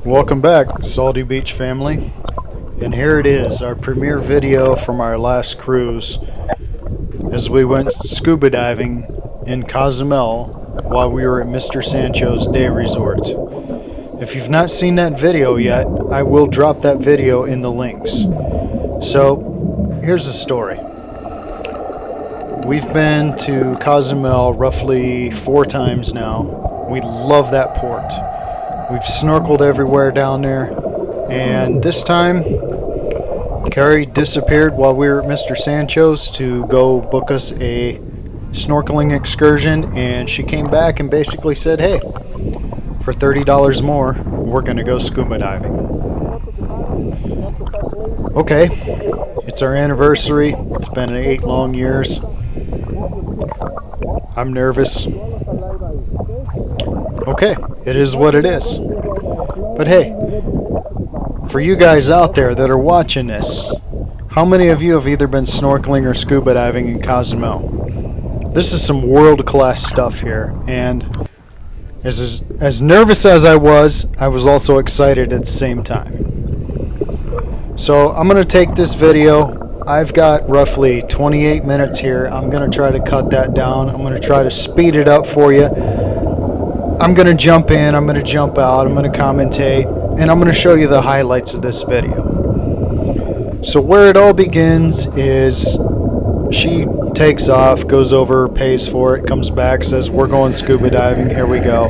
Welcome back, Salty Beach family. And here it is, our premiere video from our last cruise as we went scuba diving in Cozumel while we were at Mr. Sancho's day resort. If you've not seen that video yet, I will drop that video in the links. So, here's the story. We've been to Cozumel roughly 4 times now. We love that port. We've snorkeled everywhere down there, and this time Carrie disappeared while we were at Mr. Sancho's to go book us a snorkeling excursion, and she came back and basically said, hey, for $30 more, we're going to go scuba diving. Okay, it's our anniversary. It's been 8 long years. I'm nervous. Okay, it is what it is. But hey, for you guys out there that are watching this, how many of you have either been snorkeling or scuba diving in Cozumel? This is some world-class stuff here, and as nervous as I was also excited at the same time. So I'm going to take this video. I've got roughly 28 minutes here. I'm going to try to cut that down. I'm going to try to speed it up for you. I'm going to jump in, I'm going to jump out, I'm going to commentate, and I'm going to show you the highlights of this video. So where it all begins is she takes off, goes over, pays for it, comes back, says, we're going scuba diving, here we go.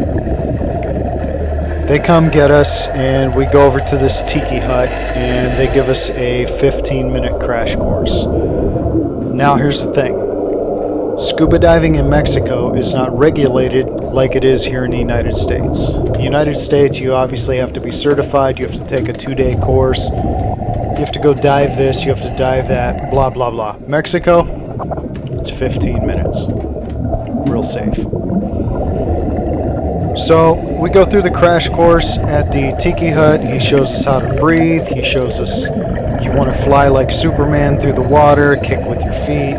They come get us, and we go over to this tiki hut, and they give us a 15-minute crash course. Now here's the thing. Scuba diving in Mexico is not regulated like it is here in the United States. In the United States, you obviously have to be certified, you have to take a 2-day course, you have to go dive this, you have to dive that, blah, blah, blah. Mexico, it's 15 minutes. Real safe. So, we go through the crash course at the tiki hut. He shows us how to breathe. He shows us you want to fly like Superman through the water, kick with your feet.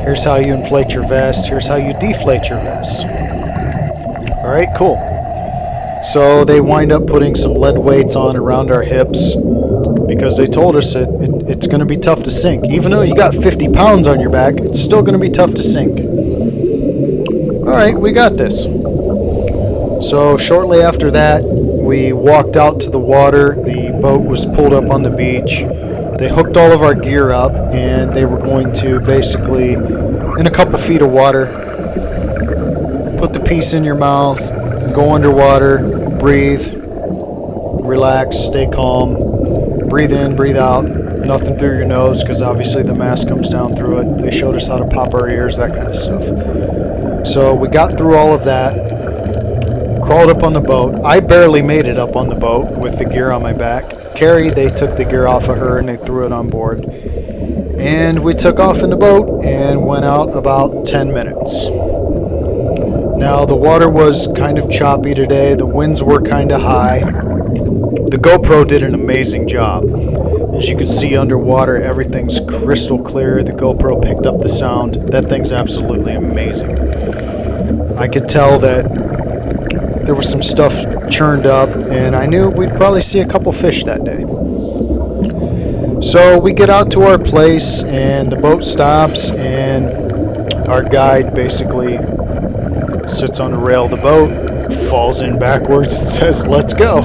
Here's how you inflate your vest. Here's how you deflate your vest. All right, cool. So they wind up putting some lead weights on around our hips because they told us that it's going to be tough to sink. Even though you got 50 pounds on your back, it's still going to be tough to sink. All right, we got this. So shortly after that, we walked out to the water. The boat was pulled up on the beach. They hooked all of our gear up, and they were going to basically, in a couple feet of water, put the piece in your mouth, go underwater, breathe, relax, stay calm, breathe in, breathe out, nothing through your nose because obviously the mask comes down through it. They showed us how to pop our ears, that kind of stuff. So we got through all of that, crawled up on the boat. I barely made it up on the boat with the gear on my back. Carrie, they took the gear off of her and they threw it on board. And we took off in the boat and went out about 10 minutes. Now, the water was kind of choppy today. The winds were kind of high. The GoPro did an amazing job. As you can see underwater, everything's crystal clear. The GoPro picked up the sound. That thing's absolutely amazing. I could tell that there was some stuff churned up, and I knew we'd probably see a couple fish that day. So we get out to our place, and the boat stops, and our guide basically sits on the rail of the boat, falls in backwards, and says, let's go.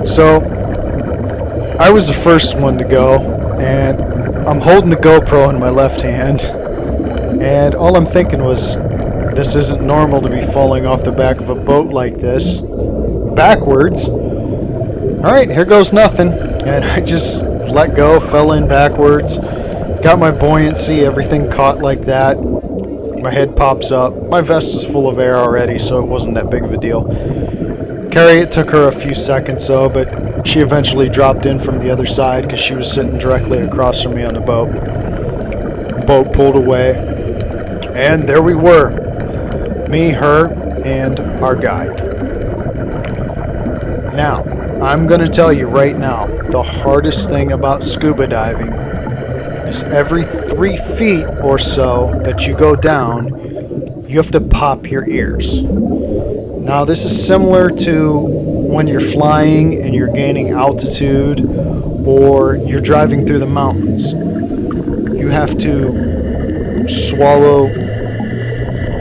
So I was the first one to go, and I'm holding the GoPro in my left hand, and all I'm thinking was, this isn't normal to be falling off the back of a boat like this, backwards. All right, here goes nothing. And I just let go, fell in backwards, got my buoyancy, everything caught like that. My head pops up. My vest was full of air already, so it wasn't that big of a deal. Carrie, it took her a few seconds though, but she eventually dropped in from the other side because she was sitting directly across from me on the boat. Boat pulled away, and there we were. Me, her, and our guide. Now, I'm going to tell you right now, the hardest thing about scuba diving is every 3 feet or so that you go down, you have to pop your ears. Now, this is similar to when you're flying and you're gaining altitude or you're driving through the mountains. You have to swallow,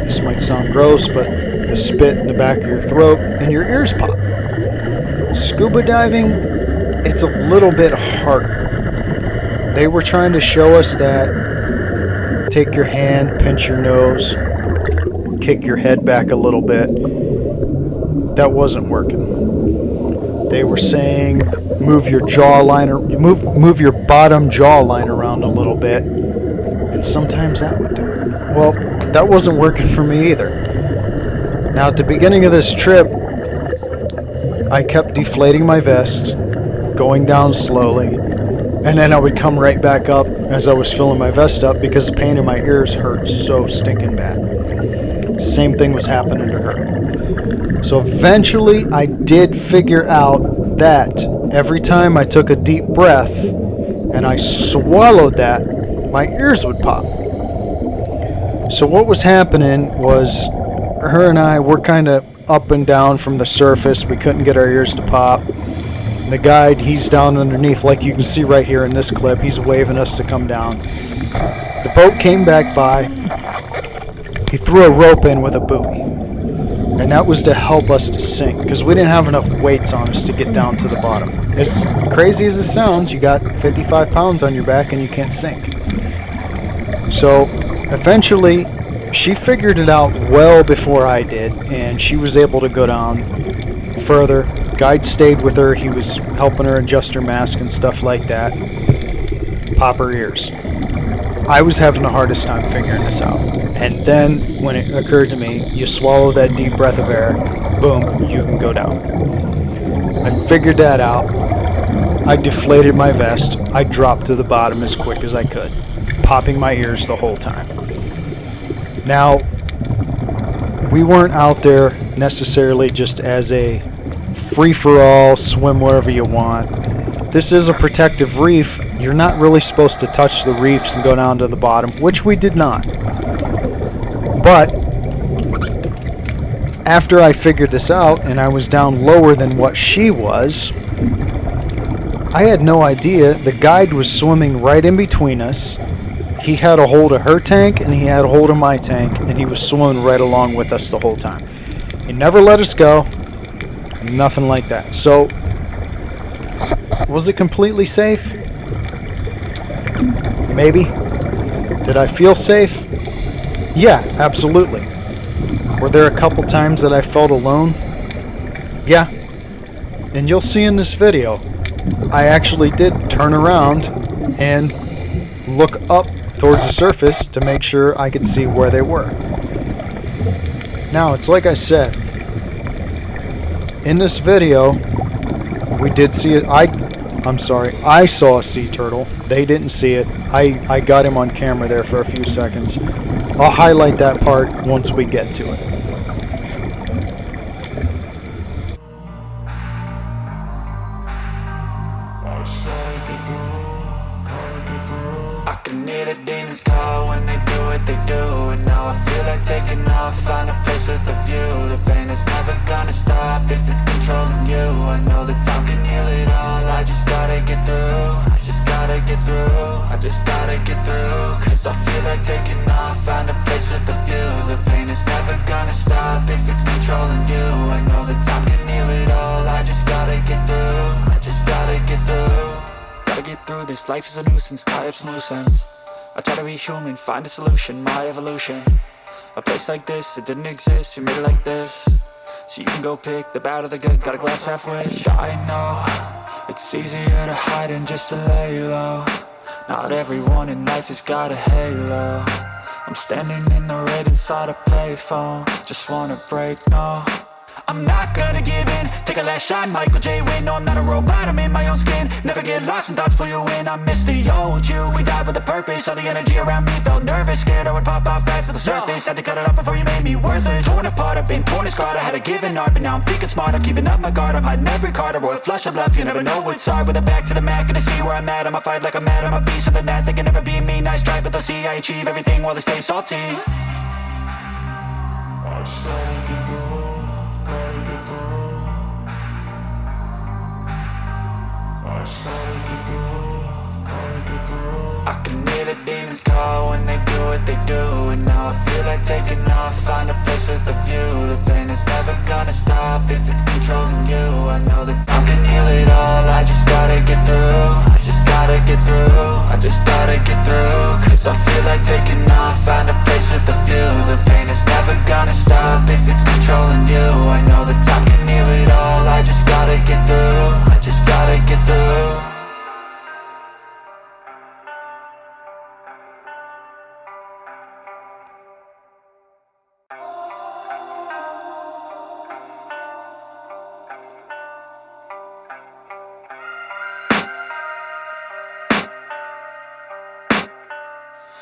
this might sound gross, but the spit in the back of your throat and your ears pop. Scuba diving, it's a little bit harder. They were trying to show us that take your hand, pinch your nose, kick your head back a little bit. That wasn't working. They were saying move your jawline, move your bottom jawline around a little bit, and sometimes that would do it. Well, that wasn't working for me either. Now, at the beginning of this trip, I kept deflating my vest, going down slowly, and then I would come right back up as I was filling my vest up because the pain in my ears hurt so stinking bad. Same thing was happening to her. So eventually I did figure out that every time I took a deep breath and I swallowed that, my ears would pop. So what was happening was her and I were kind of up and down from the surface. We couldn't get our ears to pop. The guide, he's down underneath, like you can see right here in this clip. He's waving us to come down. The boat came back by. He threw a rope in with a buoy. And that was to help us to sink, because we didn't have enough weights on us to get down to the bottom. As crazy as it sounds, you got 55 pounds on your back and you can't sink. So eventually, she figured it out well before I did, and she was able to go down further. Guide stayed with her. He was helping her adjust her mask and stuff like that. Pop her ears. I was having the hardest time figuring this out. And then, when it occurred to me, you swallow that deep breath of air, boom, you can go down. I figured that out. I deflated my vest. I dropped to the bottom as quick as I could, popping my ears the whole time. Now, we weren't out there necessarily just as a free-for-all, swim wherever you want. This is a protective reef. You're not really supposed to touch the reefs and go down to the bottom, which we did not. But after I figured this out and I was down lower than what she was, I had no idea. The guide was swimming right in between us. He had a hold of her tank and he had a hold of my tank, and he was swimming right along with us the whole time. He never let us go. Nothing like that. So, was it completely safe? Maybe. Did I feel safe? Yeah, absolutely. Were there a couple times that I felt alone? Yeah. And you'll see in this video, I actually did turn around and look up towards the surface to make sure I could see where they were. Now, it's like I said, in this video, we did see it. I saw a sea turtle. They didn't see it. I got him on camera there for a few seconds. I'll highlight that part once we get to it. I can hear the demons call when they do what they do, and now I feel like taking off, find a place with a view. The pain is never gonna stop if it's controlling you. I know that time can heal it all. I just gotta get through. I just gotta get through. I just gotta get through. Cause I feel like taking off, find a place with a view. The pain is never gonna stop if it's controlling you. I know that time can heal it all. I just gotta get through. I just gotta get through. Gotta get through this, life is a nuisance, tie up some loose ends. I try to be human, find a solution, my evolution. A place like this, it didn't exist, we made it like this. So you can go pick the bad or the good, got a glass halfway. I know, it's easier to hide than just to lay low. Not everyone in life has got a halo. I'm standing in the red inside a payphone. Just wanna break, no, I'm not gonna give in. Take a last shot, Michael J. Win. No, I'm not a robot, I'm in my own skin. Never get lost when thoughts pull you in. I miss the old you, we died with a purpose. All the energy around me felt nervous, scared I would pop out fast to the surface. Had to cut it off before you made me worthless. Torn apart, I've been torn and scarred. I had a given art, but now I'm thinking smart. I'm keeping up my guard, I'm hiding every card. A royal flush of love, you never know what's hard. With a back to the mat, gonna see where I'm at. I'ma fight like I'm mad, I'ma be something that they can never be me. Nice try, but they'll see I achieve everything while they stay salty. I I can hear the demons call when they do what they do. And now I feel like taking off, find a place with a view. The pain is never gonna stop if it's controlling you. I know that I can heal it all, I just gotta get through. I just gotta get through, I just gotta get through. Cause I feel like taking off, find a place with a view. The pain is never gonna stop if it's controlling you. I know that I can heal it all, I just gotta get through. I just gotta get through.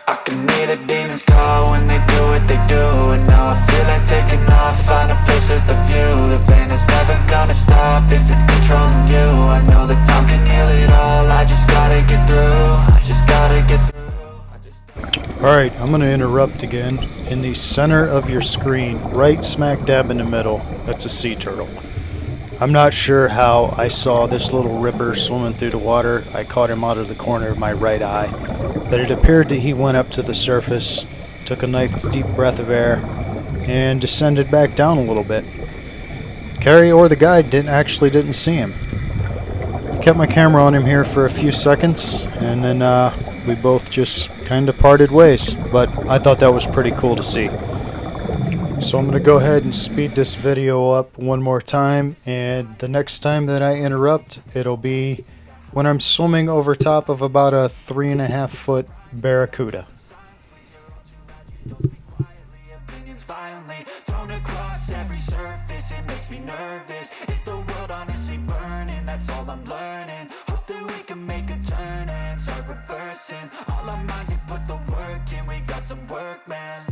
I can hear the demons call when they do what they do. And now I feel like taking off, find a place with a view. The pain is never gonna stop if it's controlling you. I know that time can heal it all, I just gotta get through. I just gotta get through. Alright, I'm going to interrupt again. In the center of your screen, right smack dab in the middle, that's a sea turtle. I'm not sure how I saw this little ripper swimming through the water. I caught him out of the corner of my right eye. But it appeared that he went up to the surface, took a nice deep breath of air, and descended back down a little bit. Carrie or the guide didn't see him. I kept my camera on him here for a few seconds, and then we both just kind of parted ways. But I thought that was pretty cool to see. So I'm going to go ahead and speed this video up one more time, and the next time that I interrupt, it'll be when I'm swimming over top of about a 3.5 foot barracuda. Violently thrown across every surface, it makes me nervous. Is the world honestly burning? That's all I'm learning. Hope that we can make a turn and start reversing. All our minds, we put the work in, we got some work, man.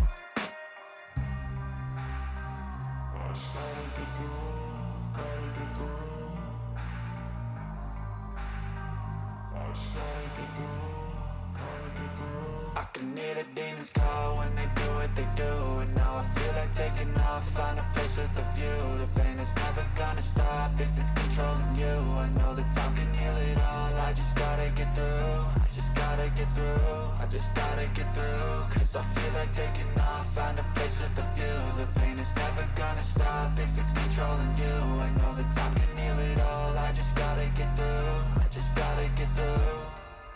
I can hear the demons call when they do what they do. And now I feel like taking off, find a place with a view. The pain is never gonna stop if it's controlling you. I know that time can heal it all, I just gotta get through. I just gotta get through, I just gotta get through. Cause I feel like taking off, find a place with a view. The pain is never gonna stop if it's controlling you. I know that time can heal it all, I just gotta get through. I just gotta get through.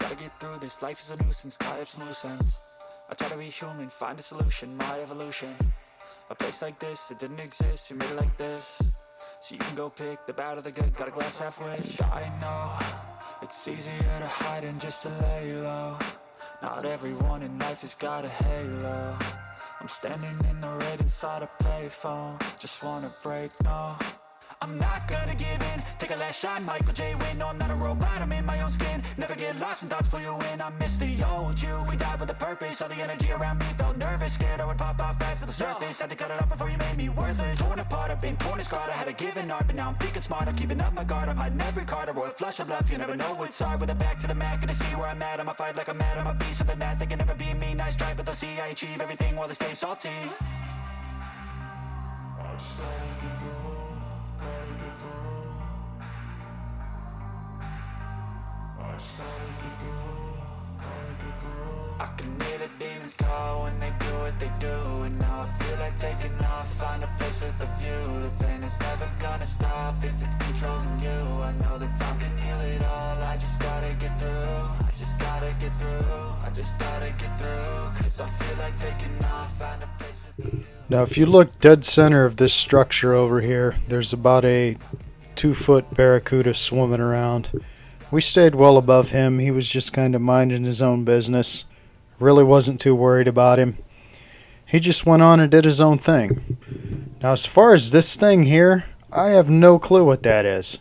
Gotta get through this, life is a nuisance, tie up some loose ends. I try to be human, find a solution, my evolution. A place like this, it didn't exist, we made it like this. So you can go pick the bad or the good, got a glass halfway. I know, it's easier to hide than just to lay low. Not everyone in life has got a halo. I'm standing in the red inside a payphone. Just wanna break, no, I'm not gonna give in. Take a last shot, Michael J. Win. No, I'm not a robot, I'm in my own skin. Never get lost when thoughts pull you in. I miss the old you, we died with a purpose. All the energy around me felt nervous. Scared I would pop off fast to the surface. Had to cut it off before you made me worthless. Torn apart, I've been torn and scarred. I had a given art, but now I'm thinking smart. I'm keeping up my guard, I'm hiding every card. A royal flush of love, you never know what's hard. With a back to the mat, gonna see where I'm at. I'ma fight like I'm mad, I'ma be something that they can never be me. Nice try, but they'll see I achieve everything while they stay salty. I can hear the demons call when they do what they do. And now I feel like taking off, find a place with a view. The pain is never gonna stop if it's controlling you. I know that time can heal it all, I just gotta get through. I just gotta get through, I just gotta get through. Cause I feel like taking off, find a place with a view. Now if you look dead center of this structure over here, there's about a 2 foot barracuda swimming around. We stayed well above him, he was just kind of minding his own business. Really wasn't too worried about him. He just went on and did his own thing. Now as far as this thing here, I have no clue what that is.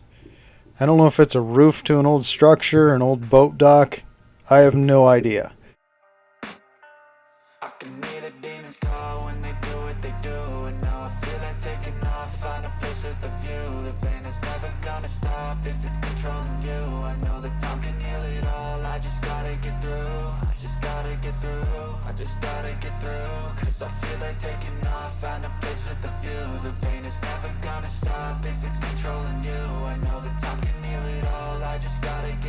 I don't know if it's a roof to an old structure, an old boat dock. I have no idea. I can hear the demons call when they do what they do. And now I feel like taking off, find a place with a view. The pain is never gonna stop if it's controlling you. I know that time can heal it all, I just gotta get through. I just gotta get through, I just gotta get through. Cause I feel like taking off, find a place with a view. The pain is never gonna stop if it's controlling you. I know that time can heal it all, I just gotta get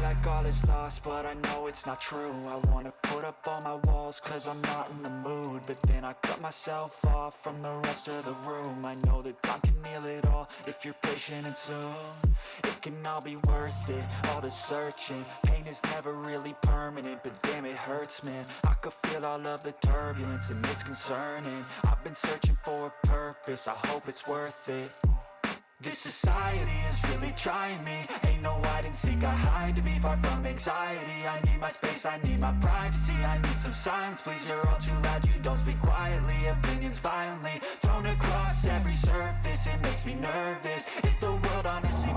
like all is lost, but I know it's not true. I wanna put up all my walls cause I'm not in the mood, but then I cut myself off from the rest of the room. I know that time can heal it all if you're patient and soon it can all be worth it, all the searching. Pain is never really permanent, but damn it hurts, man. I could feel all of the turbulence and it's concerning. I've been searching for a purpose, I hope it's worth it. This society is really trying me. Ain't no hide and seek, I hide to be far from anxiety. I need my space, I need my privacy. I need some silence, please, you're all too loud. You don't speak quietly, opinions violently thrown across every surface. It makes me nervous, it's the world honestly.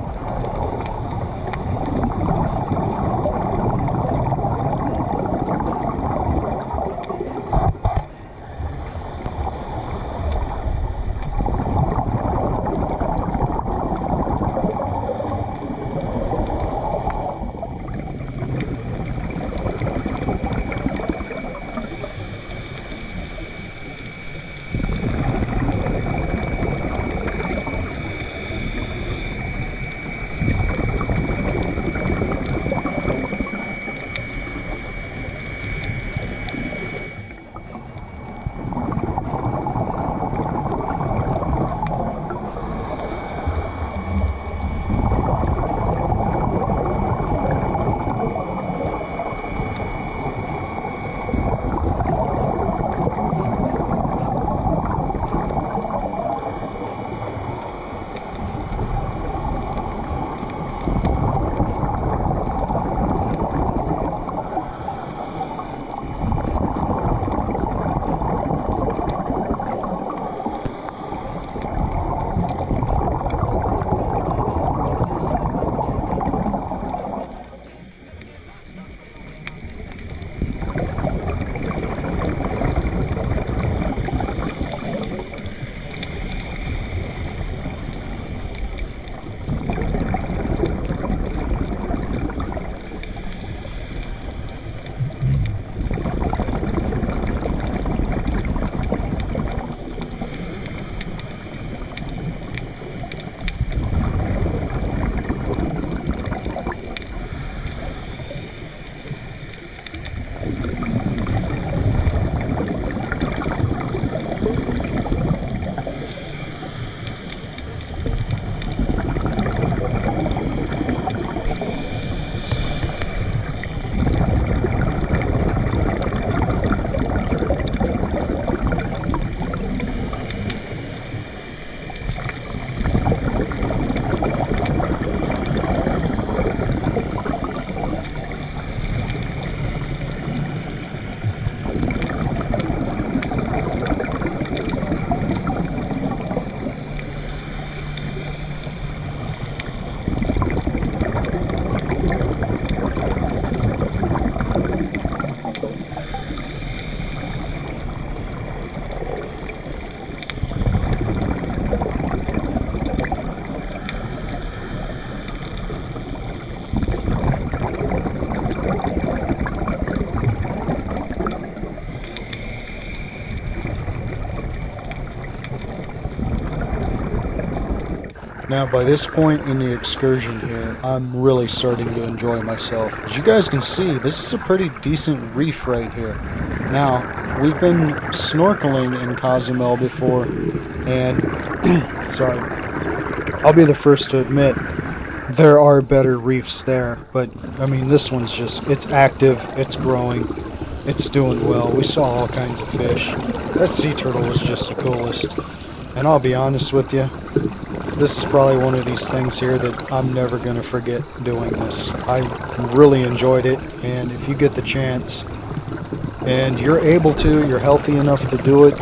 Now, by this point in the excursion here, I'm really starting to enjoy myself. As you guys can see, this is a pretty decent reef right here. Now, we've been snorkeling in Cozumel before, and, sorry, I'll be the first to admit, there are better reefs there, but, I mean, this one's just, it's active, it's growing, it's doing well. We saw all kinds of fish. That sea turtle was just the coolest. And I'll be honest with you, this is probably one of these things here that I'm never going to forget doing this. I really enjoyed it, and if you get the chance and you're able to, you're healthy enough to do it,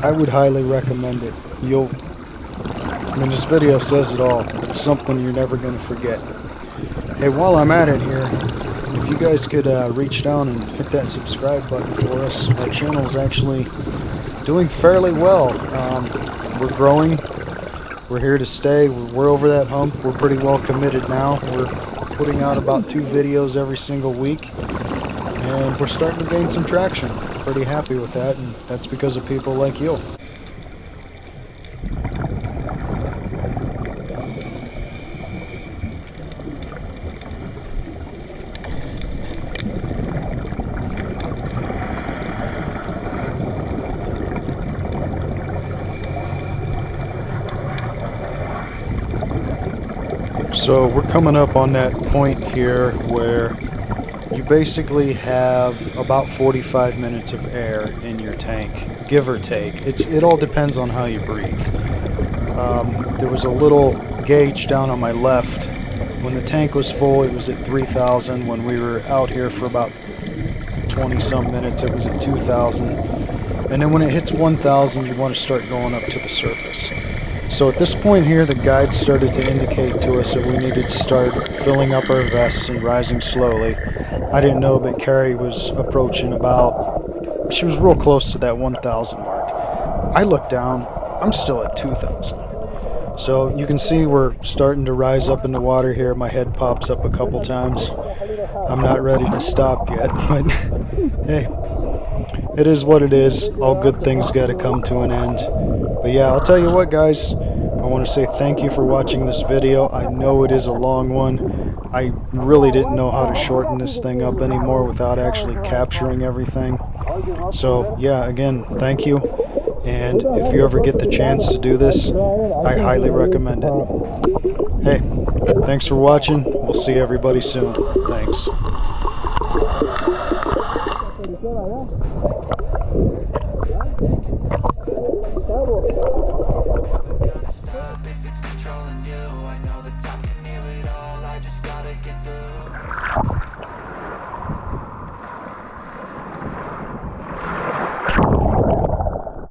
I would highly recommend it. I mean, this video says it all. It's something you're never going to forget. Hey, while I'm at it here, if you guys could reach down and hit that subscribe button for us. Our channel is actually doing fairly well. We're growing. We're here to stay. We're over that hump. We're pretty well committed now. We're putting out about 2 videos every single week, and we're starting to gain some traction. Pretty happy with that, and that's because of people like you. So we're coming up on that point here where you basically have about 45 minutes of air in your tank, give or take. It all depends on how you breathe. There was a little gauge down on my left. When the tank was full, it was at 3,000. When we were out here for about 20-some minutes, it was at 2,000. And then when it hits 1,000, you want to start going up to the surface. So at this point here, the guides started to indicate to us that we needed to start filling up our vests and rising slowly. I didn't know, but Carrie was approaching she was real close to that 1,000 mark. I looked down, I'm still at 2,000. So you can see we're starting to rise up in the water here. My head pops up a couple times. I'm not ready to stop yet, but hey, it is what it is. All good things got to come to an end. But yeah, I'll tell you what, guys, I want to say thank you for watching this video. I know it is a long one. I really didn't know how to shorten this thing up anymore without actually capturing everything. So yeah, again, thank you. And if you ever get the chance to do this, I highly recommend it. Hey, thanks for watching. We'll see everybody soon. Thanks.